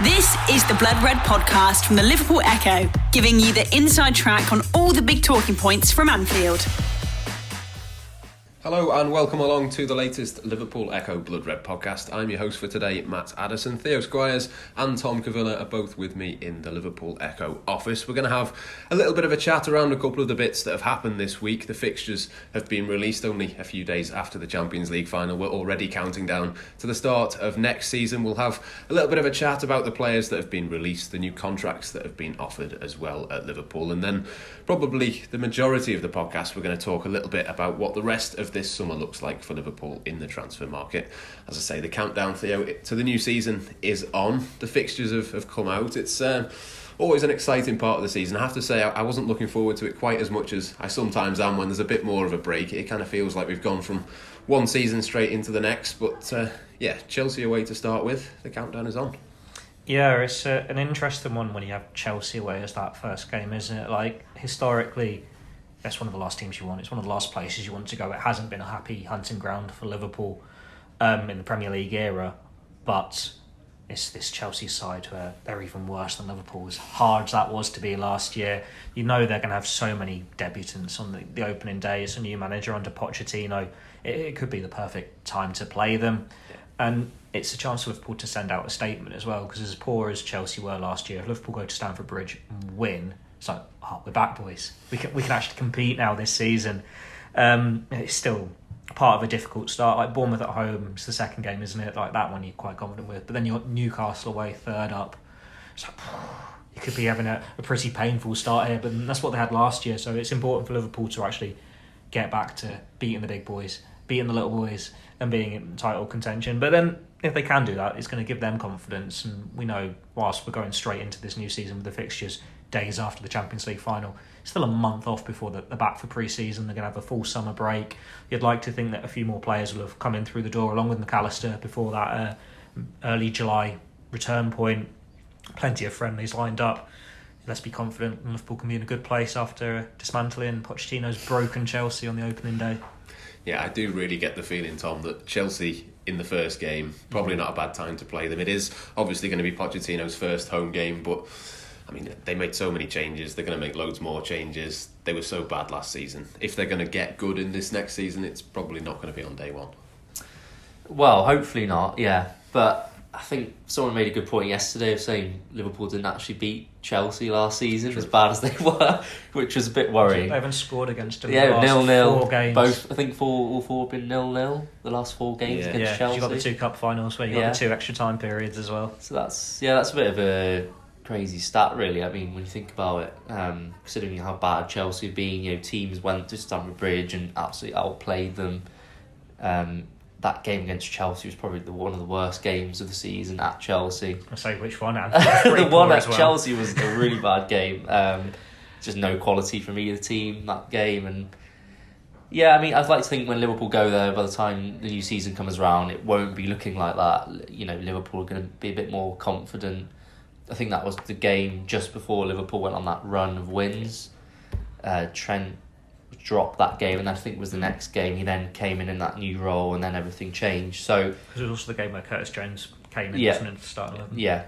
This is the Blood Red podcast from the Liverpool Echo, giving you the inside track on all the big talking points from Anfield. Hello and welcome along to the latest Liverpool Echo Blood Red podcast. I'm your host for today, Matt Addison. Theo Squires and Tom Cavilla are both with me in the Liverpool Echo office. We're going to have a little bit of a chat around a couple of the bits that have happened this week. The fixtures have been released only a few days after the Champions League final. We're already counting down to the start of next season. We'll have a little bit of a chat about the players that have been released, the new contracts that have been offered as well at Liverpool, and then probably the majority of the podcast we're going to talk a little bit about what the rest of this summer looks like for Liverpool in the transfer market. As I say, the countdown, Theo, to the new season is on. The fixtures have come out. It's always an exciting part of the season. I have to say, I wasn't looking forward to it quite as much as I sometimes am when there's a bit more of a break. It kind of feels like we've gone from one season straight into the next. But Chelsea away to start with. The countdown is on. Yeah, it's an interesting one when you have Chelsea away as that first game, isn't it? Like, historically, that's one of the last teams you want. It's one of the last places you want to go. It hasn't been a happy hunting ground for Liverpool in the Premier League era, but it's this Chelsea side where they're even worse than Liverpool. As hard as that was to be last year, you know they're going to have so many debutants on the opening day. It's a new manager under Pochettino. It could be the perfect time to play them. Yeah. And it's a chance for Liverpool to send out a statement as well, because as poor as Chelsea were last year, if Liverpool go to Stamford Bridge and win, it's like, we're back, boys. We can actually compete now this season. It's still part of a difficult start. Like Bournemouth at home, it's the second game, isn't it? Like that one you're quite confident with. But then you're Newcastle away, third up. It's like, you could be having a pretty painful start here, but that's what they had last year. So it's important for Liverpool to actually get back to beating the big boys, beating the little boys, and being in title contention. But then if they can do that, it's going to give them confidence. And we know, whilst we're going straight into this new season with the fixtures days after the Champions League final, it's still a month off before they're back for pre-season. They're going to have a full summer break. You'd like to think that a few more players will have come in through the door along with McAllister before that early July return point. Plenty of friendlies lined up. Let's be confident Liverpool can be in a good place after dismantling Pochettino's broken Chelsea on the opening day. Yeah, I do really get the feeling, Tom, that Chelsea in the first game, probably not a bad time to play them. It is obviously going to be Pochettino's first home game, but I mean, they made so many changes. They're going to make loads more changes. They were so bad last season. If they're going to get good in this next season, it's probably not going to be on day one. Well, hopefully not, yeah. But I think someone made a good point yesterday of saying Liverpool didn't actually beat Chelsea last season, as bad as they were, which was a bit worrying. They haven't scored against them. Yeah, 0-0. 4 games. Both, I think all four have been 0-0 the last 4 games against Chelsea. You got the 2 cup finals where you got the 2 extra time periods as well. So that's a bit of a crazy stat, really. I mean, when you think about it, considering how bad Chelsea have been, teams went to Stamford Bridge and absolutely outplayed them. That game against Chelsea was probably one of the worst games of the season at Chelsea. I'll say which one. The one at Chelsea was a really bad game. Just no quality from either team that game. And yeah, I mean, I'd like to think when Liverpool go there, by the time the new season comes around, it won't be looking like that. Liverpool are going to be a bit more confident. I think that was the game just before Liverpool went on that run of wins. Trent dropped that game, and I think it was the next game he then came in that new role, and then everything changed. So because it was also the game where Curtis Jones came in, wasn't it, to start 11. Yeah.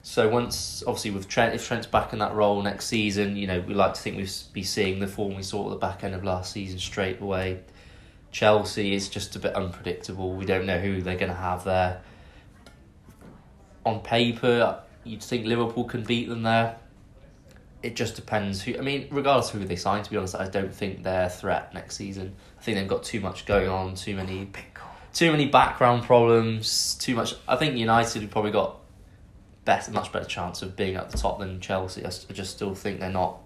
So once, obviously, with Trent, if Trent's back in that role next season, we like to think we'll be seeing the form we saw at the back end of last season straight away. Chelsea is just a bit unpredictable. We don't know who they're going to have there. On paper, you'd think Liverpool can beat them there. It just depends who. I mean, regardless of who they sign, to be honest, I don't think they're a threat next season. I think they've got too much going on, too many background problems, too much. I think United have probably got much better chance of being at the top than Chelsea. I just still think they're not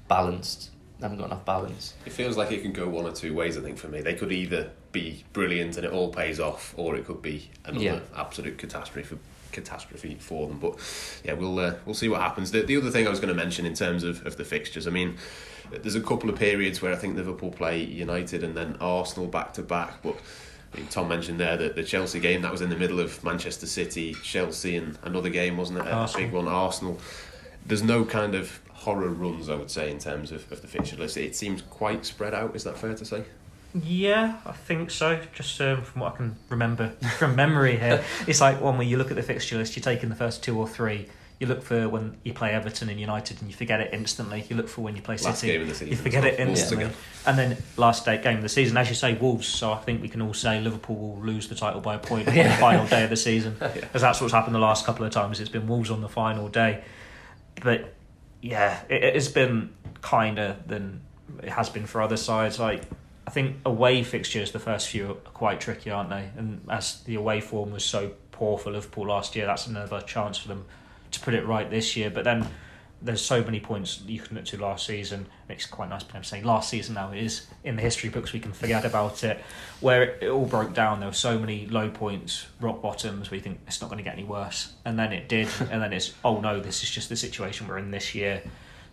balanced. They haven't got enough balance. It feels like it can go one or two ways, I think, for me. They could either be brilliant and it all pays off, or it could be another absolute catastrophe for them. But yeah, we'll see what happens. The other thing I was going to mention in terms of the fixtures, I mean, there's a couple of periods where I think Liverpool play United and then Arsenal back to back, but I mean, Tom mentioned there that the Chelsea game, that was in the middle of Manchester City, Chelsea, and another game, wasn't it? A big one, Arsenal. There's no kind of horror runs, I would say, in terms of the fixture list. It seems quite spread out. Is that fair to say? Yeah, I think so. Just from what I can remember from memory here, it's like one where you look at the fixture list, you take in the first 2 or 3. You look for when you play Everton and United and you forget it instantly. You look for when you play last City, game of the season, you forget it instantly. And then last game of the season, as you say, Wolves. So I think we can all say Liverpool will lose the title by a point on the final day of the season, because that's what's happened the last couple of times. It's been Wolves on the final day. But yeah, it has been kinder than it has been for other sides. Like, I think away fixtures, the first few are quite tricky, aren't they? And as the away form was so poor for Liverpool last year, that's another chance for them to put it right this year. But then there's so many points you can look to last season. It's quite nice to say last season now. It is in the history books, we can forget about it, where it all broke down. There were so many low points, rock bottoms, where you think it's not going to get any worse, and then it did. And then it's, oh no, this is just the situation we're in this year.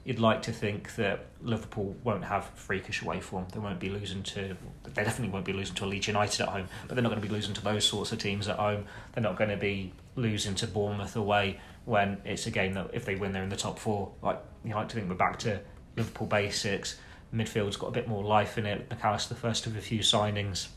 You'd like to think that Liverpool won't have freakish away form. They definitely won't be losing to Leeds United at home, but they're not going to be losing to those sorts of teams at home. They're not going to be losing to Bournemouth away, when it's a game that if they win, they're in the top 4. Like, you like to think we're back to Liverpool basics. Midfield's got a bit more life in it. McAllister, the first of a few signings.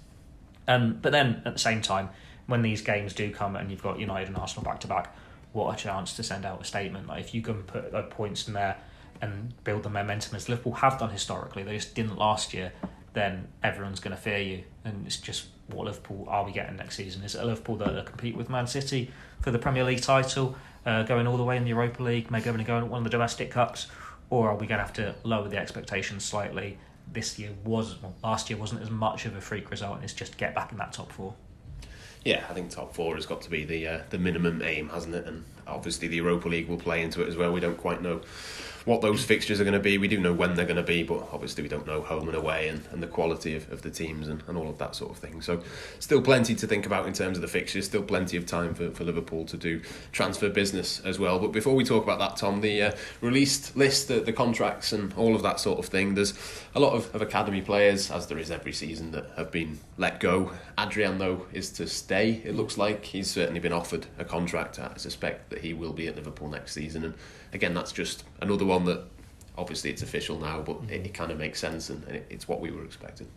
But then at the same time, when these games do come and you've got United and Arsenal back to back, what a chance to send out a statement. Like, if you can put points in there and build the momentum as Liverpool have done historically, they just didn't last year, then everyone's going to fear you. And it's just, what Liverpool are we getting next season? Is it a Liverpool that compete with Man City for the Premier League title, going all the way in the Europa League, maybe going to go in one of the domestic cups, or are we going to have to lower the expectations slightly? Last year wasn't as much of a freak result, and it's just get back in that top 4. Yeah, I think top 4 has got to be the minimum aim, hasn't it? And obviously the Europa League will play into it as well. We don't quite know what those fixtures are going to be. We do know when they're going to be, but obviously we don't know home and away and the quality of the teams and all of that sort of thing. So still plenty to think about in terms of the fixtures, still plenty of time for Liverpool to do transfer business as well. But before we talk about that, Tom, the released list, the contracts and all of that sort of thing, there's a lot of academy players, as there is every season, that have been let go. Adrian, though, is to stay. It looks like he's certainly been offered a contract. I suspect that he will be at Liverpool next season, and again, that's just another one that obviously it's official now, but it kind of makes sense, and it's what we were expecting.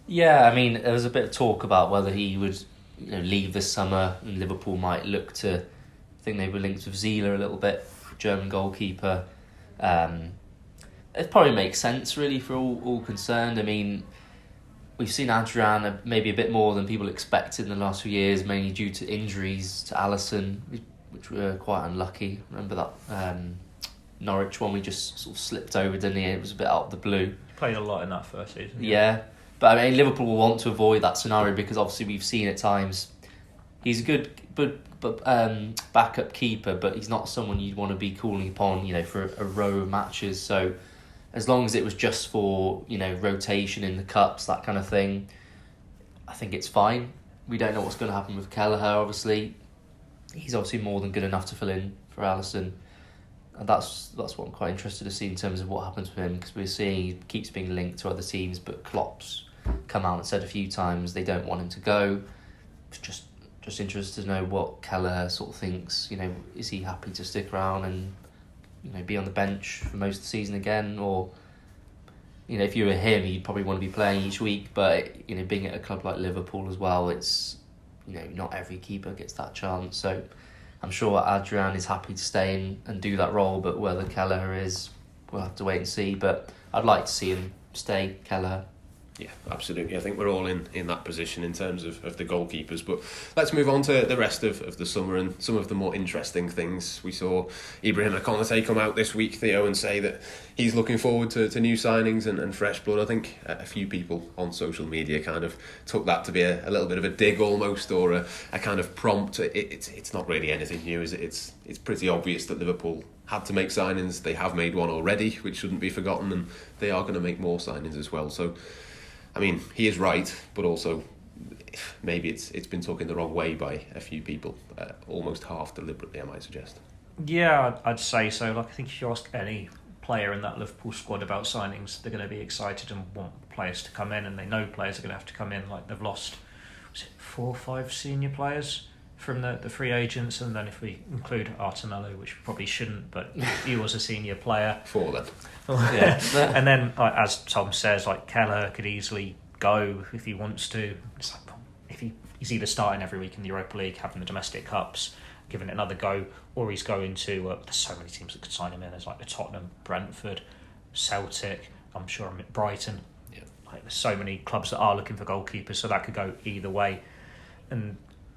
Yeah, I mean, there was a bit of talk about whether he would leave this summer and Liverpool might look to, I think they were linked with Zieler a little bit, German goalkeeper. It probably makes sense really for all concerned. I mean, we've seen Adrian maybe a bit more than people expected in the last few years, mainly due to injuries to Addison, which were quite unlucky. Remember that Norwich one, we just sort of slipped over, didn't he? It was a bit out of the blue. Played a lot in that first season. Yeah. But I mean, Liverpool will want to avoid that scenario, because obviously we've seen at times he's a good backup keeper, but he's not someone you'd want to be calling upon, for a row of matches. So as long as it was just for, rotation in the cups, that kind of thing, I think it's fine. We don't know what's going to happen with Kelleher, obviously. He's obviously more than good enough to fill in for Addison. And that's what I'm quite interested to see in terms of what happens with him, because we're seeing he keeps being linked to other teams, but Klopp's come out and said a few times they don't want him to go. It's just interested to know what Kelleher sort of thinks. Is he happy to stick around and be on the bench for most of the season again, or if you were him, you'd probably want to be playing each week. But being at a club like Liverpool as well, it's not every keeper gets that chance. So I'm sure Adrian is happy to stay in and do that role, but whether Kelleher is, we'll have to wait and see. But I'd like to see him stay, Kelleher. Yeah, absolutely. I think we're all in that position in terms of the goalkeepers. But let's move on to the rest of the summer and some of the more interesting things. We saw Ibrahim Konate come out this week, Theo, and say that he's looking forward to new signings and fresh blood. I think a few people on social media kind of took that to be a little bit of a dig almost, or a kind of prompt. It's not really anything new, is it? It's pretty obvious that Liverpool had to make signings. They have made one already, which shouldn't be forgotten, and they are going to make more signings as well. So I mean, he is right, but also maybe it's been taken the wrong way by a few people, almost half deliberately, I might suggest. Yeah, I'd say so. Like, I think if you ask any player in that Liverpool squad about signings, they're going to be excited and want players to come in, and they know players are going to have to come in. Like, they've lost, 4 or 5 senior players from the free agents, and then if we include Artemello, which we probably shouldn't, but he was a senior player. 4 then. Yeah. And then, as Tom says, Kelleher could easily go if he wants to. It's like, if he's either starting every week in the Europa League, having the domestic cups, giving it another go, or he's going to. There's so many teams that could sign him in. There's like the Tottenham, Brentford, Celtic. I'm sure Brighton. Yeah. Like there's so many clubs that are looking for goalkeepers, so that could go either way. And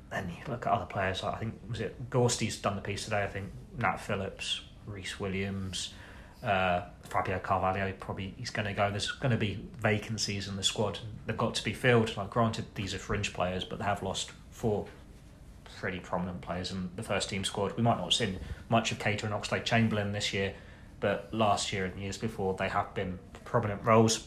then you look at other players. Like I think was it Gorsty's done the piece today. I think Nat Phillips, Reece Williams. Fabio Carvalho, probably he's going to go. There's going to be vacancies in the squad. They've got to be filled. Like, granted, these are fringe players, but they have lost 4 pretty prominent players in the first team squad. We might not have seen much of Cater and Oxlade-Chamberlain this year, but last year and years before, they have been prominent roles.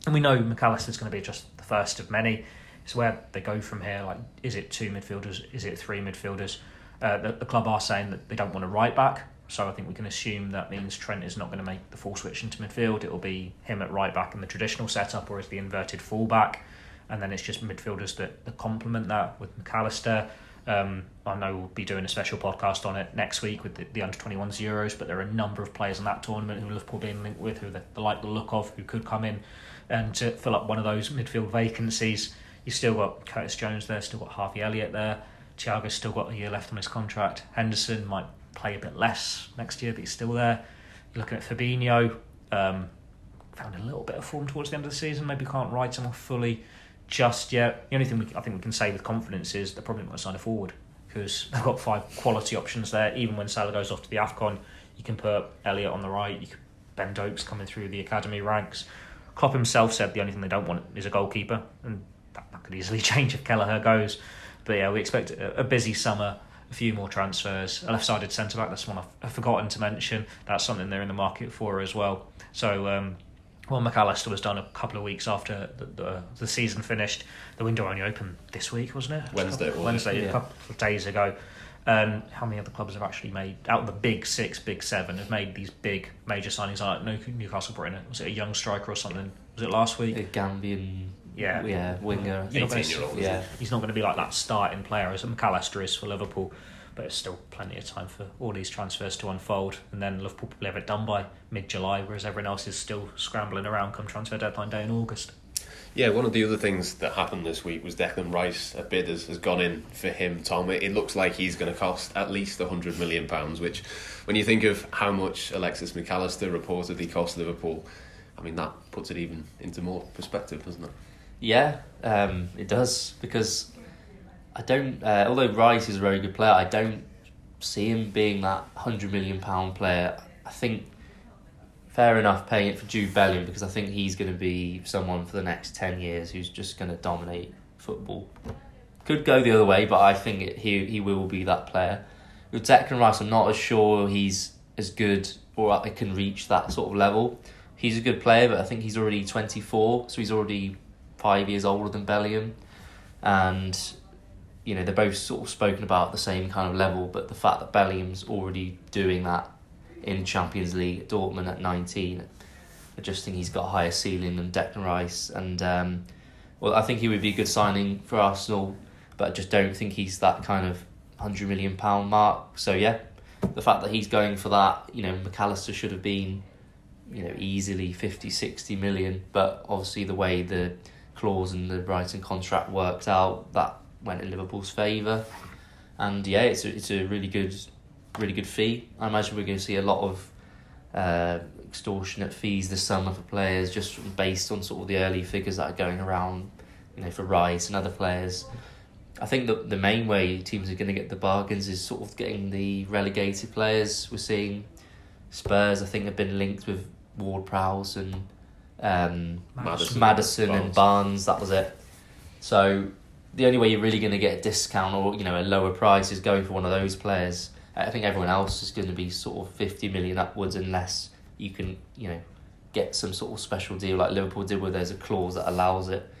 And we know McAllister's going to be just the first of many. It's where they go from here. Like, is it 2 midfielders? Is it 3 midfielders? The club are saying that they don't want a right back. So I think we can assume that means Trent is not going to make the full switch into midfield. It will be him at right back in the traditional setup, or as the inverted full-back. And then it's just midfielders that complement that with McAllister. I know we'll be doing a special podcast on it next week with the Under-21s Euros, but there are a number of players in that tournament who Liverpool being linked with, who they like the look of, who could come in and to fill up one of those midfield vacancies. You've still got Curtis Jones there, still got Harvey Elliott there. Thiago's still got a year left on his contract. Henderson might play a bit less next year, but he's still there. You're looking at Fabinho, found a little bit of form towards the end of the season. Maybe can't ride him off fully just yet. The only thing I think we can say with confidence is they're probably not going to sign a forward, because they've got 5 quality options there. Even when Salah goes off to the AFCON, you can put Elliott on the right, Ben Dokes coming through the academy ranks. Klopp himself said the only thing they don't want is a goalkeeper, and that could easily change if Kelleher goes. But yeah, we expect a busy summer. A few more transfers. A left-sided centre-back, that's one I've forgotten to mention. That's something they're in the market for as well. So, McAllister was done a couple of weeks after the season finished. The window only opened this week, wasn't it? Wednesday, a couple of days ago. How many other clubs have actually made, out of the big 6, big 7, have made these big major signings? Like Newcastle brought in it. Was it a young striker or something? Was it last week? A Gambian... Yeah, winger. 18-year-old. Yeah, he's not going to be like that starting player as McAllister is for Liverpool, but it's still plenty of time for all these transfers to unfold, and then Liverpool probably have it done by mid-July, whereas everyone else is still scrambling around come transfer deadline day in August. Yeah, one of the other things that happened this week was Declan Rice. A bid has gone in for him, Tom. It looks like he's going to cost at least £100 million, which, when you think of how much Alexis McAllister reportedly cost Liverpool, I mean, that puts it even into more perspective, doesn't it? Yeah, it does, because I don't. Although Rice is a very good player, I don't see him being that £100 million player. I think fair enough paying it for Jude Bellingham, because I think he's going to be someone for the next 10 years who's just going to dominate football. Could go the other way, but I think he will be that player. With Declan Rice, I'm not as sure he's as good or I can reach that sort of level. He's a good player, but I think he's already 24, so he's already 5 years older than Bellingham, and they're both sort of spoken about at the same kind of level, but the fact that Bellingham's already doing that in Champions League at Dortmund at 19, I just think he's got a higher ceiling than Declan Rice, and I think he would be a good signing for Arsenal, but I just don't think he's that kind of £100 million mark. So yeah, the fact that he's going for that, McAllister should have been easily 50-60 million, but obviously the way the clause in the Brighton contract worked out, that went in Liverpool's favour, and yeah, it's a really good fee. I imagine we're going to see a lot of extortionate fees this summer for players, just based on sort of the early figures that are going around, for Rice and other players. I think that the main way teams are going to get the bargains is sort of getting the relegated players. We're seeing Spurs, I think, have been linked with Ward-Prowse and Maddison and Barnes. That was it. So the only way you're really going to get a discount or a lower price is going for one of those players. I think everyone else is going to be sort of 50 million upwards, unless you can get some sort of special deal like Liverpool did, where there's a clause that allows it.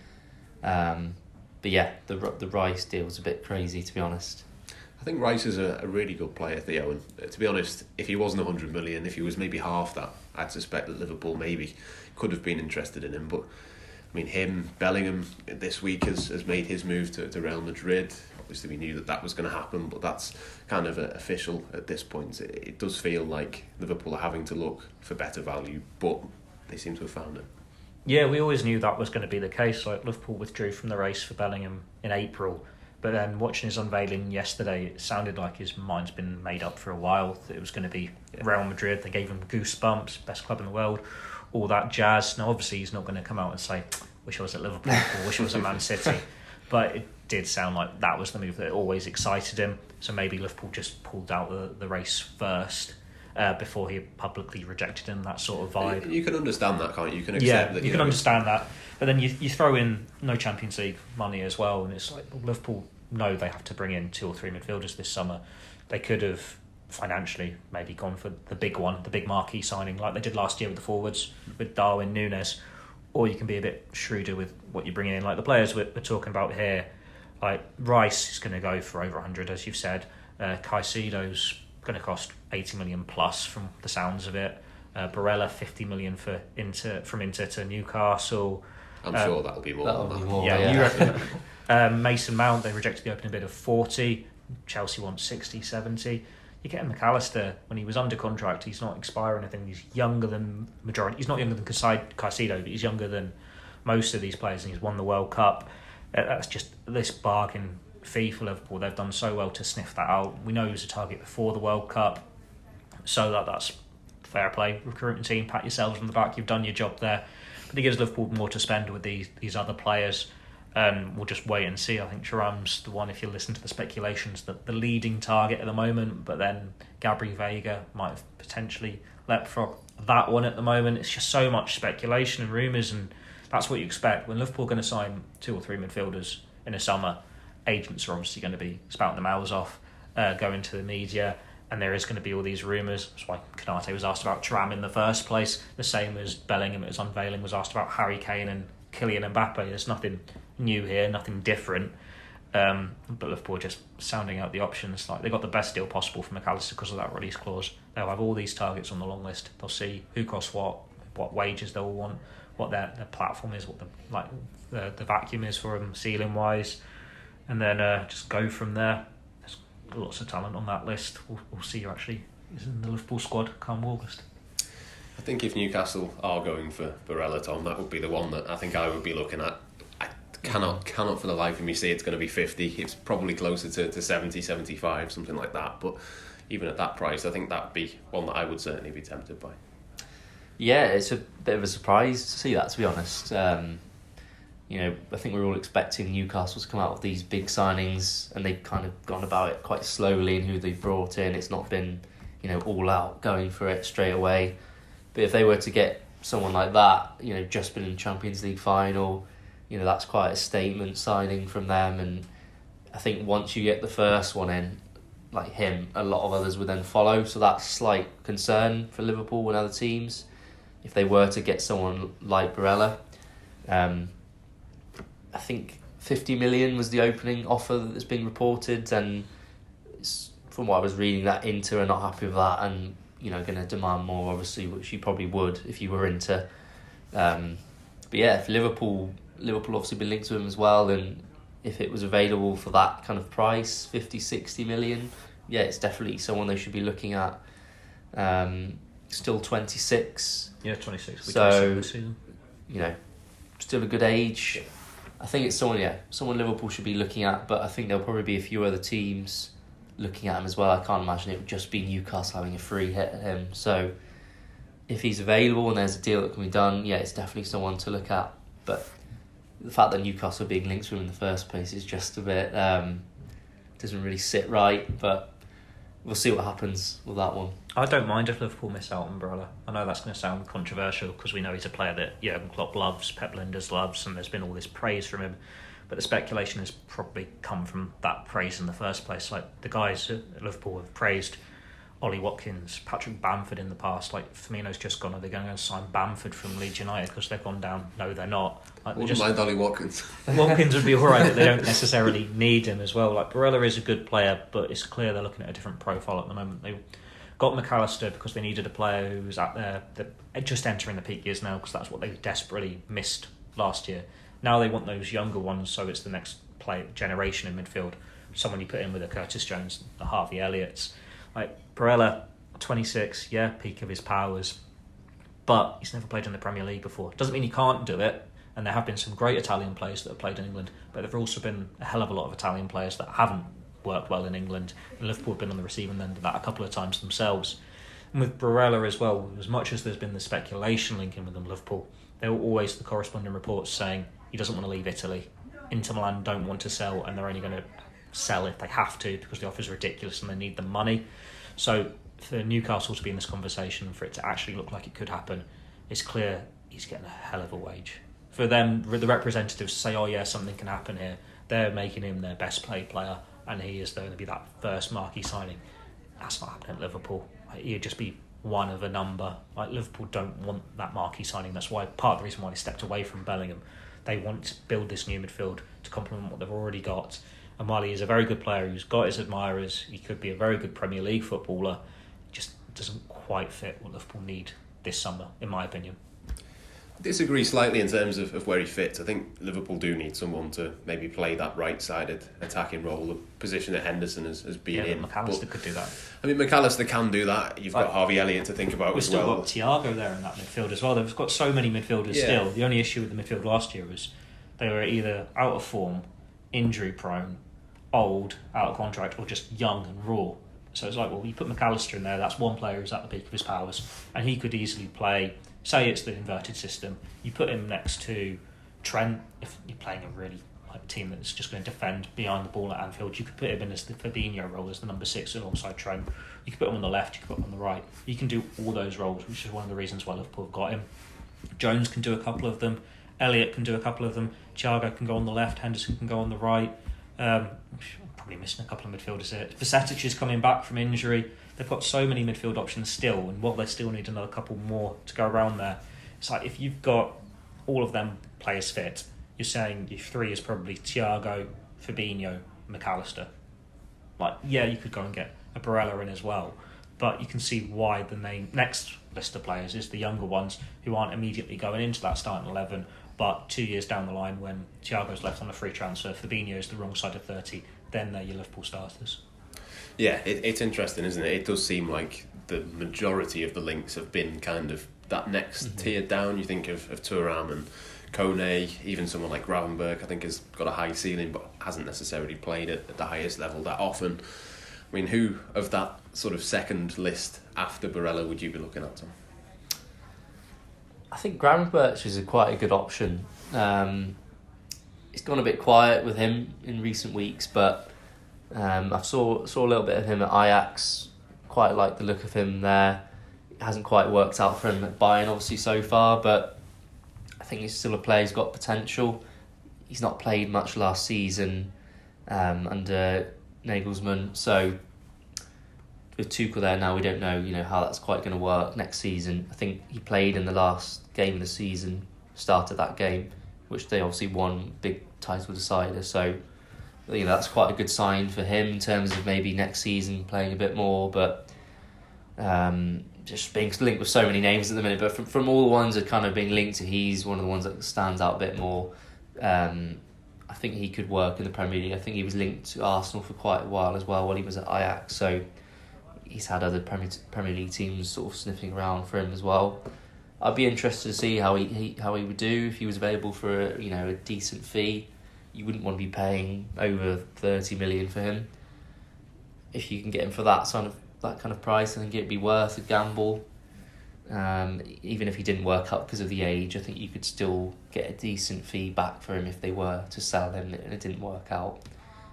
But yeah, the Rice deal was a bit crazy, to be honest. I think Rice is a really good player, Theo, and to be honest, if he wasn't 100 million, if he was maybe half that, I'd suspect that Liverpool maybe could have been interested in him. But I mean, Bellingham this week has made his move to Real Madrid. Obviously we knew that was going to happen, but that's kind of official at this point. It does feel like Liverpool are having to look for better value, but they seem to have found it. Yeah, we always knew that was going to be the case. Like, Liverpool withdrew from the race for Bellingham in April, but then watching his unveiling yesterday, it sounded like his mind's been made up for a while. That it was going to be Real Madrid. They gave him goosebumps, best club in the world, all that jazz. Now, obviously, he's not going to come out and say, wish I was at Liverpool or wish I was at Man City. But it did sound like that was the move that always excited him. So maybe Liverpool just pulled out the race first before he publicly rejected him, that sort of vibe. You can understand that, can't you? You can accept that. You can understand that. But then you throw in no Champions League money as well, and it's like, well, Liverpool know they have to bring in 2 or 3 midfielders this summer. They could have financially maybe gone for the big one, the big marquee signing like they did last year with the forwards, with Darwin, Núñez. Or you can be a bit shrewder with what you're bringing in. Like the players we're talking about here, like Rice is going to go for over 100, as you've said. Caicedo's going to cost 80 million plus from the sounds of it. Barella 50 million from Inter to Newcastle. I'm sure that'll be more. You reckon? Mason Mount, they rejected the opening bid of 40. Chelsea wants 60, 70. You get McAllister, when he was under contract, he's not expiring anything. He's younger than majority. He's not younger than Caicedo, but he's younger than most of these players, and he's won the World Cup. That's just this bargain fee for Liverpool. They've done so well to sniff that out. We know he was a target before the World Cup, so that's fair play. Recruitment team, pat yourselves on the back. You've done your job there. But it gives Liverpool more to spend with these other players. And we'll just wait and see. I think Thuram's the one, if you listen to the speculations, the leading target at the moment, but then Gabri Veiga might have potentially leapt for that one at the moment. It's just so much speculation and rumours, and that's what you expect. When Liverpool are going to sign 2 or 3 midfielders in the summer, agents are obviously going to be spouting their mouths off, going to the media, and there is going to be all these rumours. That's why Konate was asked about Thuram in the first place, the same as Bellingham at his unveiling was asked about Harry Kane and Kylian Mbappe. There's nothing new here, nothing different, but Liverpool are just sounding out the options. Like, they got the best deal possible for McAllister because of that release clause. They'll have all these targets on the long list. They'll see who costs what wages they'll want, what their platform is, what the vacuum is for them ceiling wise, and then just go from there. There's lots of talent on that list. We'll see who actually is in the Liverpool squad come August. I think if Newcastle are going for Barella, Tom, that would be the one that I think I would be looking at. I cannot for the life of me say it's going to be 50. It's probably closer to 70, 75, something like that. But even at that price, I think that would be one that I would certainly be tempted by. Yeah, it's a bit of a surprise to see that, to be honest. I think we're all expecting Newcastle to come out with these big signings, and they've kind of gone about it quite slowly in who they've brought in. It's not been, all out going for it straight away. But if they were to get someone like that, just been in Champions League final, that's quite a statement signing from them. And I think once you get the first one in, like him, a lot of others would then follow. So that's slight concern for Liverpool and other teams if they were to get someone like Barella. I think 50 million was the opening offer that's been reported, and from what I was reading, that Inter are not happy with that and going to demand more, obviously, which you probably would if you were Inter. But yeah, if Liverpool obviously been linked to him as well, and if it was available for that kind of price, 50, 60 million, yeah, it's definitely someone they should be looking at. Still 26. Yeah, 26. So, still a good age. I think it's someone Liverpool should be looking at, but I think there'll probably be a few other teams looking at him as well. I can't imagine it would just be Newcastle having a free hit at him. So if he's available and there's a deal that can be done, yeah, it's definitely someone to look at. But the fact that Newcastle are being linked to him in the first place is just a bit doesn't really sit right, but we'll see what happens with that one. I don't mind if Liverpool miss out on Barella. I know that's going to sound controversial because we know he's a player that Jurgen Klopp loves, Pep Linders loves, and there's been all this praise from him. But the speculation has probably come from that praise in the first place. Like, the guys at Liverpool have praised Ollie Watkins, Patrick Bamford in the past. Like, Firmino's just gone, are they going to sign Bamford from Leeds United because they've gone down? No, they're not. Like, Wouldn't mind Ollie Watkins. Watkins would be alright, but they don't necessarily need him as well. Like, Barella is a good player, but it's clear they're looking at a different profile at the moment. They got McAllister because they needed a player who was out there, just entering the peak years now, because that's what they desperately missed last year. Now they want those younger ones, so it's the next generation in midfield. Someone you put in with a Curtis Jones, a Harvey Elliott's. Like, Barella, 26, yeah, peak of his powers. but he's never played in the Premier League before. Doesn't mean he can't do it, and there have been some great Italian players that have played in England, but there have also been a hell of a lot of Italian players that haven't worked well in England, and Liverpool have been on the receiving end of that a couple of times themselves. And with Barella as well, as much as there's been the speculation linking with them, Liverpool, there were always the corresponding reports saying he doesn't want to leave Italy. Inter Milan don't want to sell, and they're only going to sell if they have to because the offer's ridiculous and they need the money. So for Newcastle to be in this conversation and for it to actually look like it could happen, it's clear he's getting a hell of a wage. For them, the representatives say, oh yeah, something can happen here, they're making him their best paid player and he is going to be that first marquee signing. That's not happening at Liverpool. He'd just be one of a number. Liverpool don't want that marquee signing. That's why part of the reason why they stepped away from Bellingham. They want to build this new midfield to complement what they've already got. And while he is a very good player who's got his admirers, he could be a very good Premier League footballer, just doesn't quite fit what Liverpool need this summer, in my opinion. I disagree slightly in terms of where he fits. I think Liverpool do need someone to maybe play that right-sided attacking role, the position that Henderson has been in. McAllister could do that. I mean, McAllister can do that. You've got Harvey Elliott to think about as well. We've still got Thiago there in that midfield as well. They've got so many midfielders still. The only issue with the midfield last year was they were either out of form, injury-prone, old, out of contract, or just young and raw. So it's like, well, you put McAllister in there, that's one player who's at the peak of his powers, and he could easily play, say it's the inverted system, you put him next to Trent, if you're playing a really team that's just going to defend behind the ball at Anfield, you could put him in as the Fabinho role, as the number 6 alongside Trent. You could put him on the left, you could put him on the right. You can do all those roles, which is one of the reasons why Liverpool have got him. Jones can do a couple of them, Elliott can do a couple of them, Thiago can go on the left, Henderson can go on the right. Probably missing a couple of midfielders here. Vasetic is coming back from injury. They've got so many midfield options still, and while they still need another couple more to go around there, it's like if you've got all of them players fit, you're saying your 3 is probably Thiago, Fabinho, McAllister. You could go and get a Barella in as well, but you can see why the next list of players is the younger ones who aren't immediately going into that starting 11, but 2 years down the line when Thiago's left on a free transfer, Fabinho's the wrong side of 30, then they're your Liverpool starters. Yeah, it's interesting, isn't it? It does seem like the majority of the links have been kind of that next tier down. You think of Thuram and Kone, even someone like Gravenberg, I think has got a high ceiling but hasn't necessarily played at the highest level that often. I mean, who of that sort of second list after Barella would you be looking at, Tom? I think Gravenberg is quite a good option. It's gone a bit quiet with him in recent weeks, but I saw a little bit of him at Ajax. Quite like the look of him there. It hasn't quite worked out for him at Bayern, obviously, so far, but I think he's still a player who's got potential. He's not played much last season under Nagelsmann, so with Tuchel there now, we don't know, how that's quite going to work next season. I think he played in the last game of the season, started that game, which they obviously won, big title decider. So, that's quite a good sign for him in terms of maybe next season playing a bit more. But just being linked with so many names at the minute. But from all the ones that kind of being linked to, he's one of the ones that stands out a bit more. I think he could work in the Premier League. I think he was linked to Arsenal for quite a while as well while he was at Ajax. So he's had other Premier League teams sort of sniffing around for him as well. I'd be interested to see how he would do if he was available for a decent fee. You wouldn't want to be paying over 30 million for him. If you can get him for that kind of price, I think it'd be worth a gamble. Even if he didn't work out because of the age, I think you could still get a decent fee back for him if they were to sell him and it didn't work out.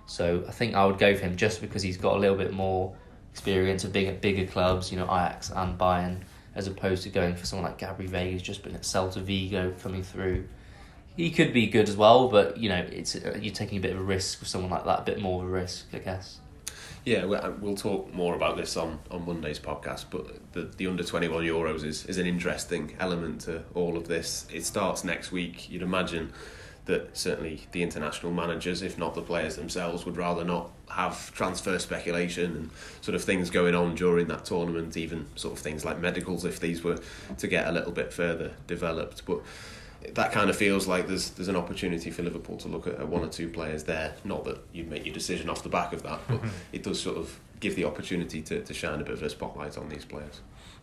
So I think I would go for him just because he's got a little bit more experience of being at bigger clubs, Ajax and Bayern, as opposed to going for someone like Gabri Veiga who's just been at Celta Vigo coming through. He could be good as well, but it's you're taking a bit of a risk with someone like that, a bit more of a risk, I guess. Yeah, we'll talk more about this on Monday's podcast, but the under-21 Euros is an interesting element to all of this. It starts next week. You'd imagine that certainly the international managers, if not the players themselves, would rather not have transfer speculation and sort of things going on during that tournament, even sort of things like medicals if these were to get a little bit further developed. But that kind of feels like there's an opportunity for Liverpool to look at one or two players there. Not that you make your decision off the back of that, but it does sort of give the opportunity to shine a bit of a spotlight on these players.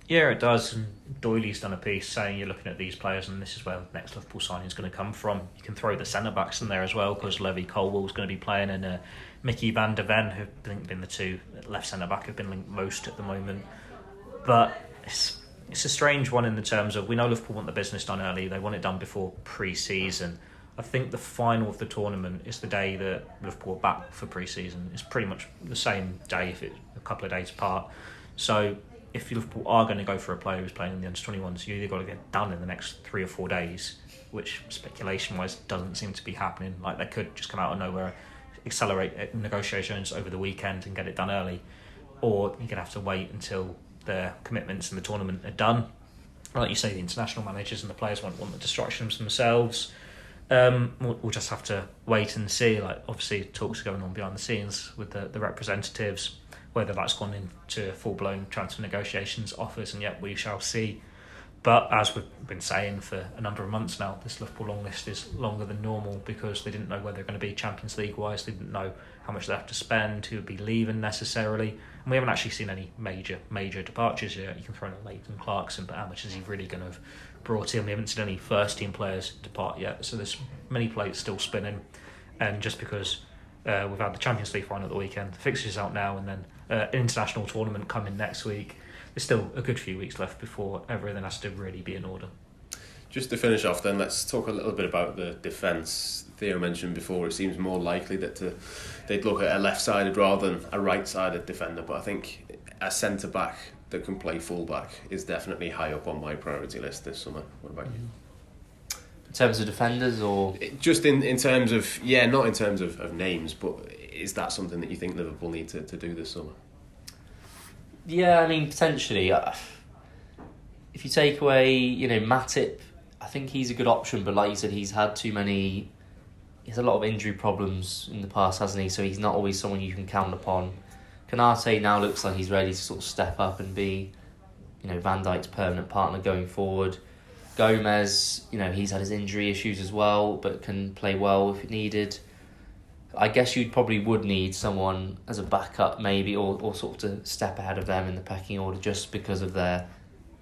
Yeah, it does. And Doyley's done a piece saying you're looking at these players and this is where the next Liverpool signing is going to come from. You can throw the centre-backs in there as well, because Levy Colwell's going to be playing, and Mickey van der Ven, who've been the two left centre-back, have been linked most at the moment. But it's a strange one in the terms of, we know Liverpool want the business done early. They want it done before pre-season. I think the final of the tournament is the day that Liverpool are back for pre-season. It's pretty much the same day, if it's a couple of days apart. So if Liverpool are going to go for a player who's playing in the under-21s, you either got to get done in the next 3 or 4 days, which speculation-wise doesn't seem to be happening. Like, they could just come out of nowhere, accelerate negotiations over the weekend and get it done early, or you're going to have to wait until their commitments in the tournament are done. Like you say, the international managers and the players won't want the distractions themselves. We'll just have to wait and see. Like, obviously talks are going on behind the scenes with the representatives, whether that's gone into full-blown transfer negotiations, offers, and yet we shall see. But as we've been saying for a number of months now, this Liverpool long list is longer than normal because they didn't know where they're going to be Champions League-wise. They didn't know how much they have to spend, who would be leaving necessarily. And we haven't actually seen any major departures yet. You can throw in Leighton Clarkson, but how much is he really going to have brought in? We haven't seen any first-team players depart yet. So there's many plates still spinning. And just because we've had the Champions League final at the weekend, the fixtures out now, and then an international tournament coming next week, there's still a good few weeks left before everything has to really be in order. Just to finish off then, let's talk a little bit about the defence. Theo mentioned before it seems more likely that they'd look at a left-sided rather than a right-sided defender, but I think a centre-back that can play full-back is definitely high up on my priority list this summer. What about you? In terms of defenders, or just in terms of, not in terms of names, but is that something that you think Liverpool need to do this summer? Yeah, I mean, potentially. If you take away, Matip, I think he's a good option, but like you said, he's had he has a lot of injury problems in the past, hasn't he? So he's not always someone you can count upon. Kanate now looks like he's ready to sort of step up and be, Van Dijk's permanent partner going forward. Gomez, he's had his injury issues as well, but can play well if needed. I guess you probably would need someone as a backup maybe, or sort of to step ahead of them in the pecking order just because of their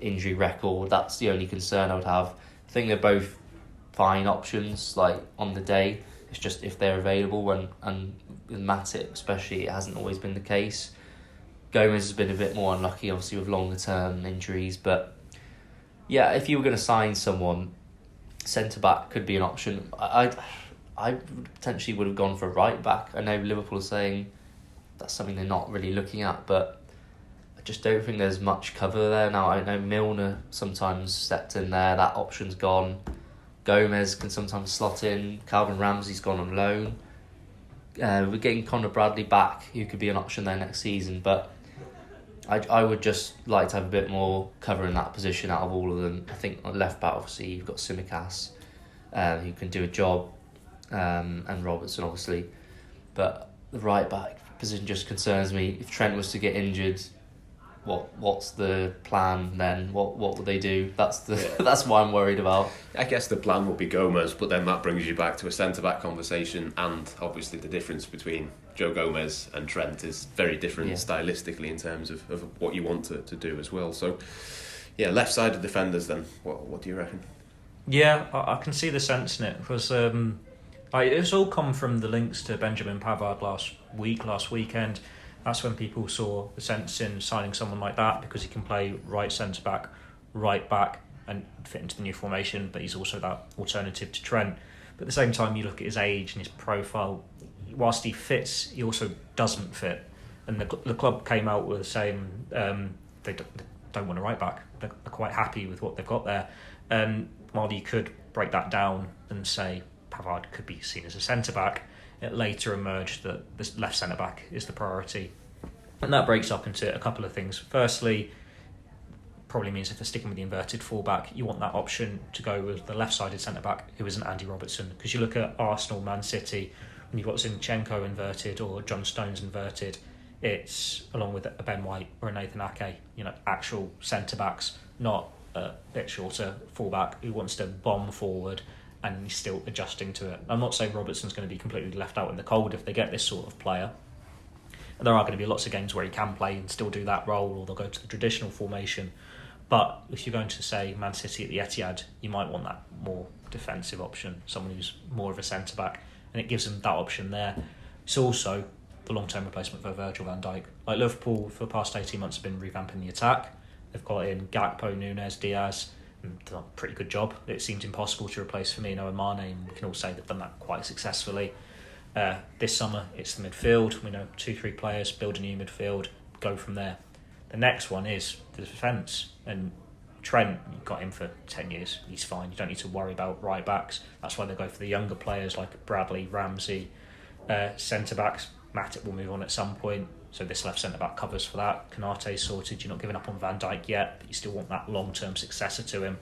injury record. That's the only concern I would have. I think they're both fine options, like on the day. It's just if they're available, and with Matip especially, it hasn't always been the case. Gomez has been a bit more unlucky, obviously, with longer term injuries. But yeah, if you were going to sign someone, centre back could be an option. I potentially would have gone for a right back. I know Liverpool are saying that's something they're not really looking at, but I just don't think there's much cover there now. I know Milner sometimes stepped in there, that option's gone. Gomez can sometimes slot in. Calvin Ramsey's gone on loan. We're getting Conor Bradley back, who could be an option there next season, but I would just like to have a bit more cover in that position out of all of them. I think on left back, obviously, you've got Tsimikas, who can do a job. And Robertson, obviously, but the right back position just concerns me. If Trent was to get injured, what's the plan then? What would they do? That's what I'm worried about. I guess the plan would be Gomez, but then that brings you back to a centre back conversation, and obviously the difference between Joe Gomez and Trent is very different stylistically in terms of what you want to do as well. So left-sided defenders then. What do you reckon? Yeah, I can see the sense in it because. It's all come from the links to Benjamin Pavard last weekend. That's when people saw the sense in signing someone like that because he can play right centre-back, right back and fit into the new formation, but he's also that alternative to Trent. But at the same time, you look at his age and his profile, whilst he fits, he also doesn't fit. And the club came out with saying they don't want a right back. They're quite happy with what they've got there. And while you could break that down and say, Pavard could be seen as a centre-back, it later emerged that this left centre-back is the priority. And that breaks up into a couple of things. Firstly, probably means if they're sticking with the inverted full-back, you want that option to go with the left-sided centre-back who isn't Andy Robertson. Because you look at Arsenal, Man City, when you've got Zinchenko inverted or John Stones inverted, it's along with a Ben White or a Nathan Ake, actual centre-backs, not a bit shorter fullback who wants to bomb forward and he's still adjusting to it. I'm not saying Robertson's going to be completely left out in the cold if they get this sort of player. And there are going to be lots of games where he can play and still do that role, or they'll go to the traditional formation. But if you're going to, say, Man City at the Etihad, you might want that more defensive option, someone who's more of a centre-back, and it gives them that option there. It's also the long-term replacement for Virgil van Dijk. Like Liverpool, for the past 18 months, have been revamping the attack. They've got in Gakpo, Nunes, Diaz, and done a pretty good job. It seemed impossible to replace Firmino and Mane, and we can all say they've done that quite successfully. This summer, it's the midfield. We know 2-3 players, build a new midfield, go from there. The next one is the defence. And Trent, you got him for 10 years. He's fine. You don't need to worry about right backs. That's why they go for the younger players like Bradley, Ramsey, centre backs. Matip will move on at some point, so this left centre back covers for that. Konate's sorted. You're not giving up on Van Dijk yet, but you still want that long term successor to him.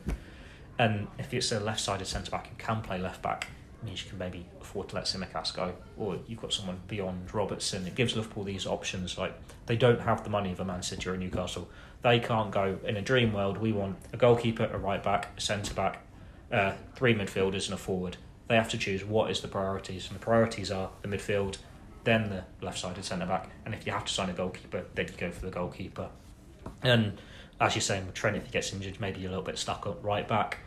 And if it's a left sided centre back who can play left back, it means you can maybe afford to let Tsimikas go, or you've got someone beyond Robertson. It gives Liverpool these options. Like, they don't have the money of a Man City or a Newcastle. They can't go, in a dream world, we want a goalkeeper, a right back, a centre back, 3 midfielders and a forward. They have to choose what is the priorities, and the priorities are the midfield, then the left-sided centre-back, and if you have to sign a goalkeeper, then you go for the goalkeeper. And as you're saying with Trent, if he gets injured, maybe you're a little bit stuck up right back.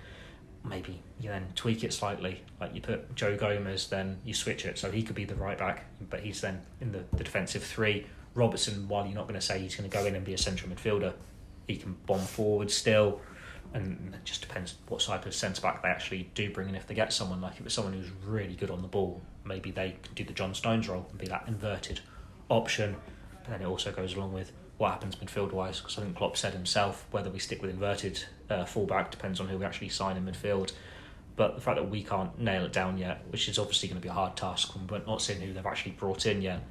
Maybe you then tweak it slightly, like you put Joe Gomez, then you switch it, so he could be the right back, but he's then in the defensive 3. Robertson, while you're not going to say he's going to go in and be a central midfielder, he can bomb forward still, and it just depends what type of centre-back they actually do bring in. If they get someone, like if it's someone who's really good on the ball, maybe they can do the John Stones role and be that inverted option. But then it also goes along with what happens midfield-wise, because I think Klopp said himself, whether we stick with inverted full-back depends on who we actually sign in midfield. But the fact that we can't nail it down yet, which is obviously going to be a hard task, and we're not seeing who they've actually brought in yet,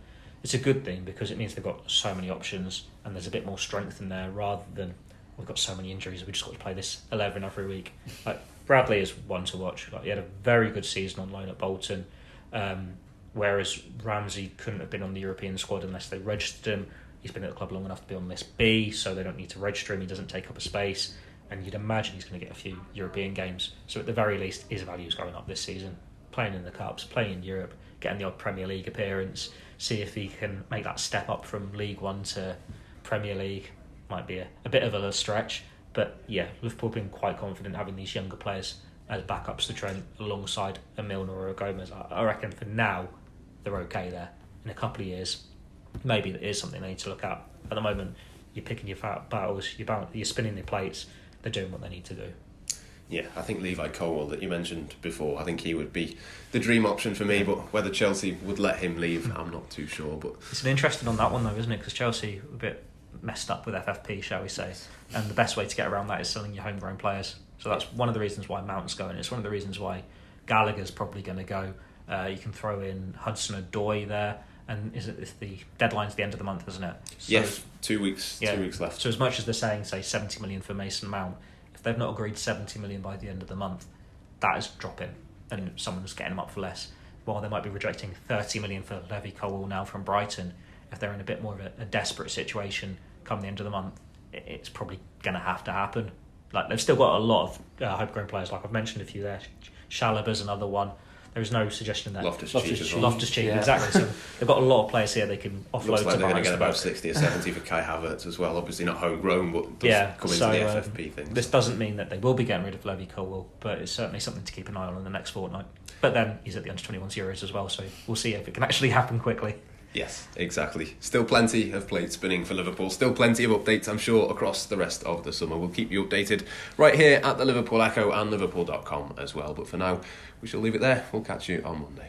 it's a good thing because it means they've got so many options and there's a bit more strength in there, rather than we've got so many injuries, we just got to play this 11 every week. Like Bradley is one to watch. Like, he had a very good season on loan at Bolton, whereas Ramsey couldn't have been on the European squad unless they registered him. He's been at the club long enough to be on list B, so they don't need to register him. He doesn't take up a space, and you'd imagine he's going to get a few European games. So at the very least, his value is going up this season. Playing in the Cups, playing in Europe, getting the odd Premier League appearance, see if he can make that step up from League One to Premier League. Might be a bit of a stretch, but yeah, Liverpool have been quite confident having these younger players as backups to Trent alongside a Milner or a Gomez. I reckon for now they're okay there. In a couple of years, maybe that is something they need to look at. At the moment, you're picking your battles, you're spinning your plates, they're doing what they need to do. Yeah, I think Levi Colwill that you mentioned before, I think he would be the dream option for me, but whether Chelsea would let him leave, I'm not too sure. But it's an interesting on that one though, isn't it? Because Chelsea are a bit messed up with FFP, shall we say, and the best way to get around that is selling your homegrown players. So that's one of the reasons why Mount's going. It's one of the reasons why Gallagher's probably going to go. You can throw in Hudson-Odoi there, and if the deadline's the end of the month, isn't it? So, yes, 2 weeks. Yeah, 2 weeks left. So as much as they're saying, say, 70 million for Mason Mount, if they've not agreed 70 million by the end of the month, that is dropping, and someone's getting them up for less. While they might be rejecting 30 million for Levi Colwill now from Brighton, if they're in a bit more of a desperate situation come the end of the month, it's probably going to have to happen. Like, they've still got a lot of homegrown players, like I've mentioned a few there. Chalobah's another one. There is no suggestion that Loftus-Cheek, yeah. exactly. So they've got a lot of players here they can offload. Looks like to they're going to get about back. 60 or 70 for Kai Havertz as well. Obviously not homegrown, but does come into the FFP thing. This doesn't mean that they will be getting rid of Levi Colwill, but it's certainly something to keep an eye on in the next fortnight. But then he's at the under-21s Euros as well, so we'll see if it can actually happen quickly. Yes, exactly. Still plenty of plates spinning for Liverpool. Still plenty of updates, I'm sure, across the rest of the summer. We'll keep you updated right here at the Liverpool Echo and Liverpool.com as well. But for now, we shall leave it there. We'll catch you on Monday.